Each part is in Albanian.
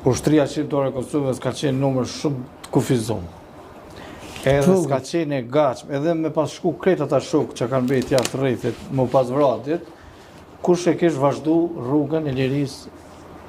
Ushtria shqiptare e Kosovës ka qenë numër shumë të kufizum. Edhe s'ka qenë e gatshme, edhe me pas shku krejt ata shok që kanë bejt jashtë rrethit, më pas vratit, kush e kish vazhdu rrugën e lirisë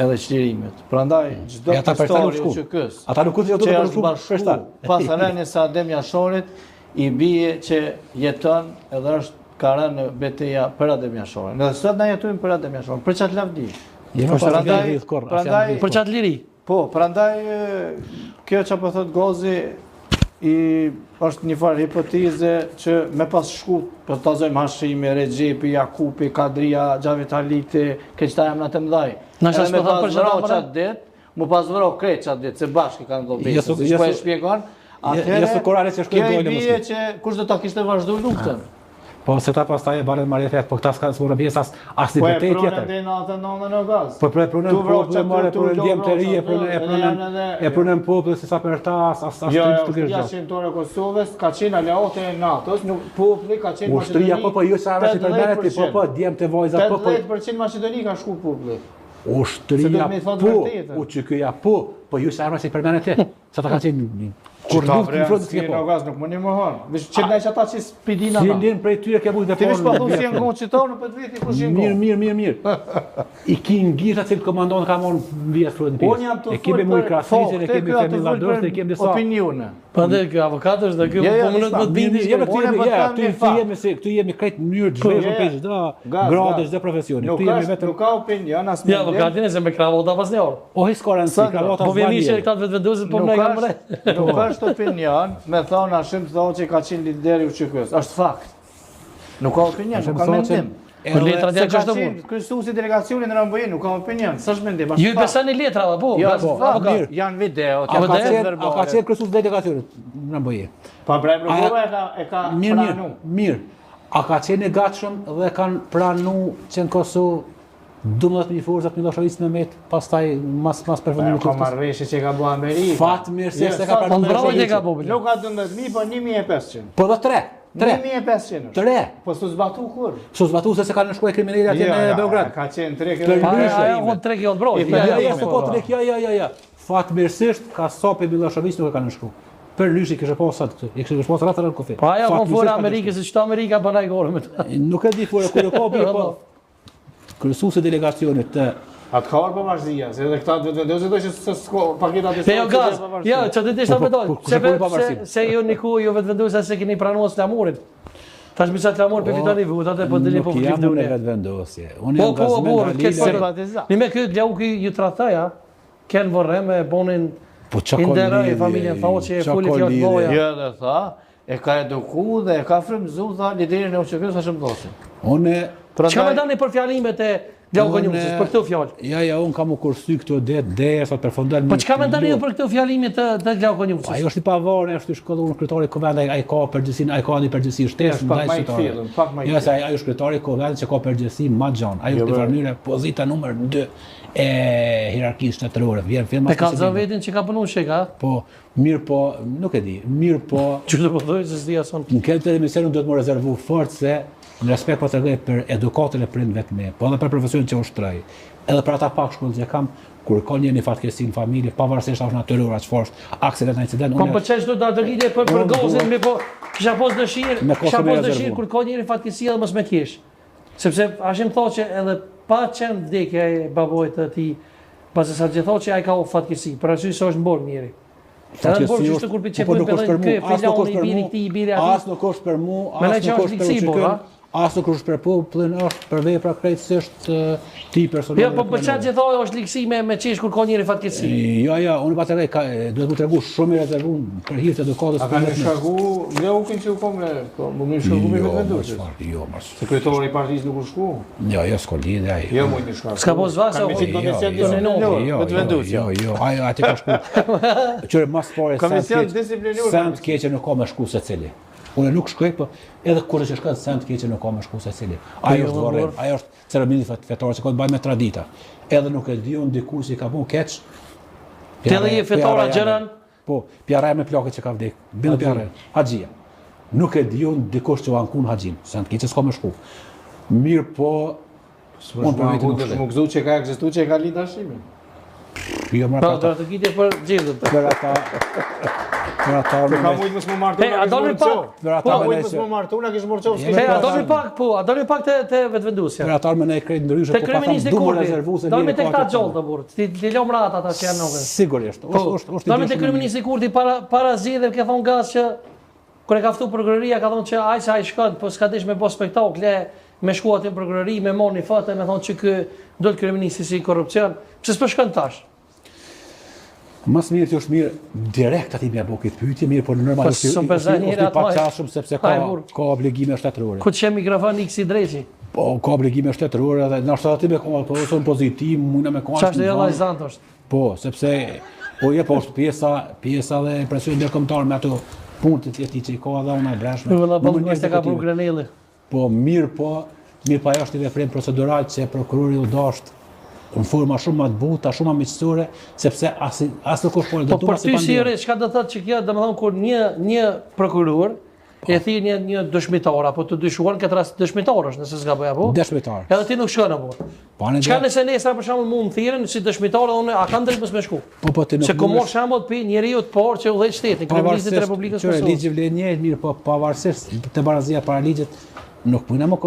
edhe qlirimit. Prandaj, çdo pastori që kës, ata nuk që është bashku, pas rënies së Adem Jashorit, i bie që jeton edhe ka rënë në betejë për Adem Jashorin. Edhe sot na jetojmë për Adem Jashorin, për çat lavdi. Për çat liri. Po, prandaj kjo që po thot Gozi është një farë hipoteze që me pas shku, për të azojmë Hashimi, Rexhepi, Jakupi, Kadria, Xhavit Haliti, këqta jam në të mdhaj. Edhe me pas vëro qatë dit, mu pas vëro krejt qatë dit, se bashkë kanë do besë, si shpo e shpjegon, atëhere, kjo i bie që kush do ta kishte vazhdu luftën. Po, se ta pas ta e balen marrë fet, po këta s'ka s'morë pjesë as një betejë tjetër. Po e prunen dhe natën në gaz. Po e prunen popullë, marrë, prunen djemë të ri, e prunen popullë, se sa për ta, as të Ushtria shqiptare e Kosovës ka qenë aleate e NATO-s, populli ka qenë Maqedoni. Ushtria, po, ju sa arve si përmenet, po, djemë të vojza, po. 80% Maqedoni ka shku populli. Ushtria, po, që këja, po, ju sa arve si përmenet e, sa ta ka qenë kur luft në frontë s'ke po. Gaz nuk më një më hërë. Vesh që ndaj që ata që s'pidin ata. Si linë prej tyre ke mujtë dhe Ti vish pa thu si jenë konë qitonë për të viti ku shi jenë konë. Mirë. I ki në gjitha cilë komandon ka morë në vjetë frontë në pjesë. E kemi mujtë krasizën, e kemi femiladorës, e kemi disa... Opinione. Pa dhe kjo avokatës dhe kjo po më në të bindi. Këtu jemi krejt mënyrë të zhveshën për çdo grade, çdo profesioni. Këtu jemi vetëm... Nuk ka opinion, as Ja, avokatin e se me kravota pas një orë. O, hiskore në si, kravota po vjen ishte këta të vetëvendusit, po më ne kam rejtë. Nuk është opinion, me thonë ashim të thonë që ka qenë lideri UÇK-s. Është fakt. Nuk ka opinion, nuk ka mendim. Për letra dhe që është të punë. Kryesuesi delegacionin në Rambojë nuk ka opinion. S'është mendim, është fakt. Ju i besoni letrave, po? Jo, fakt. Janë video, a ka qenë kryesuesi delegacionit në Rambojë? Pa Brajmërgova e ka pranu. Mirë. A ka qenë e gatshëm dhe kanë pranu që në Kosovë 12.000 forcat Milošević Mehmet, pastaj mas përfundimit ka marrëveshje që ka bërë Amerika. Fatë mirëse se ka pranuar Milošević. Nuk ka 12.000, po 1.500. Po dhe 3. 1.500. 3. Po s'u zbatu kur? S'u zbatu se kanë shkuar kriminalet atje në Beograd. Ka qenë 3 kilometra. Ajo 3 kilometra. Ja, po 3 ja. Fatmirësisht ka sopi Milošević nuk e kanë shkuar. Për lyshi kishte pasur atë. I kishte pasur atë në kufi. Po ajo von fora Amerikës, se çto Amerika bën ai gorë me ta. Nuk e di fora kur ka bërë po. Kryesuesi delegacionit të atë ka orë pavarësia, se edhe këta do që s'ko paketat e sotë. Jo gaz. Jo, çfarë do të ishte vetëm. Se ju niku ju vetëvenduesa se keni pranuar slamurin. Tash me çat lamur për fitoni votat e po dini po fitoni. Unë jam vetvendosje. Unë jam gazmend. Ni me këtë gjauki ju trataja, kanë vorrem e bonin inderoj familjen Fauci e fuli fjalë boja. Jo, dhe tha, e ka eduku dhe e ka frymëzuar tha liderin e UÇK-s sa shëmdosin. Unë çka më dani për fjalimet e Gjaku Njumës për këtë fjalë? Ja, unë kam u kursy këtu derisa të përfundoj. Po çka më dani për këtë fjalimet të Gjaku Njumës? Ajo është i pavarur, është i shkolluar kryetari i Kuvendit, ai ka përgjegjësinë, ai ka një përgjegjësi shtesë ndaj shtetëve. Jo, se ai është kryetari i Kuvendit që ka përgjegjësi më gjon. Ai është në mënyrë pozita numër 2 e hierarkisë shtetërore. Vjen firma. Ka zë vetin që ka punuar sheka? Po, mirë po, nuk e di. Mirë po. Çu do të thotë se s'di ason. Në këtë emision do të më rezervu fort se në respekt po të rregoj për edukatën e prindve të me, po edhe për profesionin që ushtroj, edhe për ata pak shkollë që kam, kur ka një fatkeqësi në familje, pavarësisht është natyrore, çfarë, aksident, incident. Po pëlqen çdo datë lidhje për gozën, me po kisha pas dëshirë kur ka një fatkeqësi edhe mos me kesh. Sepse ashim thotë që edhe pa qenë vdekja e babait të tij, pasi sa që thotë që ai ka fatkeqësi, për arsye se është mborë mirë. As nuk është për mua, as nuk është për popullin, është për vepra krejtësisht ti personale. Jo, po për çfarë që thonë është ligësi me çesh kur ka njëri fatkeqësi. Jo, unë pa të duhet të tregu shumë i rezervuar për hir të edukatës. A kanë shkaku, jo u kanë qenë po më shkaku me vetëvendosje. Jo, mas. Sekretari i partisë nuk u shku. Jo, s'ka lidhje ai. Jo, më një shkaku. S'ka pas vasa o vetëvendosje. Jo, ai aty ka shku. Qyre mas fare komision disiplinor. Sant keqe nuk ka më shku secili. Unë nuk shkoj, po edhe kur që shkon sant keqe nuk ka më shku secili. Ai është vorrem, ai është ceremonii fetare që ka të bëjë me tradita. Edhe nuk e di unë dikush i ka bën keq. Ti edhe je fetara gjëran? Po, pjara me plakët që ka vdek. Bën pjara. Haxhia. Nuk e di unë dikush që ankun haxhin. Sant keqe s'ka më shku. Mirë po, unë po vetë nuk gëzu që ka ekzistuar që ka lidhur tashimin. Jo, më Po, do të gjitje për gjellët. për ata Ka mujtë më s'më martu, He, a doni pak? Ka mujtë më s'më martu, na kishë morqov s'kishë. He, a doni pak, po, a doni pak të vetëvendusja. për ata me ne krejt ndryshe, Te po pa kryeministi thënë du më Kurdi. rezervu se Doni lirë tek ka ta këtë gjollë të burr. Ti lëm rahat ata që janë nove. Sigurisht, është Doni te kryeministi Kurdi para zgjedhjeve ke thon gaz që kur e ka ftu prokuroria ka thonë që ai sa ai shkon, po s'ka dish me bë spektakle, me shkuat në prokurori, me marrni foto, me thonë që ky dol kryeministi si korrupsion. Pse s'po shkon tash? Mas mirë që është mirë direkt ati me bëu këtë pyetje, mirë, por normalisht është i paqashëm sepse ka obligime shtetërore. Ku të qem mikrofon X i drejti? Po, ka obligime shtetërore dhe nështë ati me ka ose në pozitiv, mune me ka Çfarë do vllai zant është? Po, sepse është pjesa dhe impresion ndërkombëtar me ato punët e tij që i ka dhe unë e breshme. Vëlla ballë ka bërë granelli. Po, mirë pa ajo është i veprim procedural që prokurori u dashtë në forma shumë më të buta, shumë më miqësore, sepse as nuk është po për ty si rreth, çka do thotë që kjo, domethënë kur një prokuror e thirr një dëshmitar apo të dyshuar, këtë rast dëshmitar është, nëse s'gaboj apo? Dëshmitar. Edhe ti nuk shkon apo? Çka nëse nesër për shembull mund të thirren si dëshmitar dhe unë a kam drejt mos më shku? Po ti nuk. Se ku mor shembull pi njeriu të parë që udhëheq shtetin, kryeministit të Republikës Kosovës. Ligji vlen njëjtë, mirë, po pavarësisht të barazia para ligjit nuk mundna më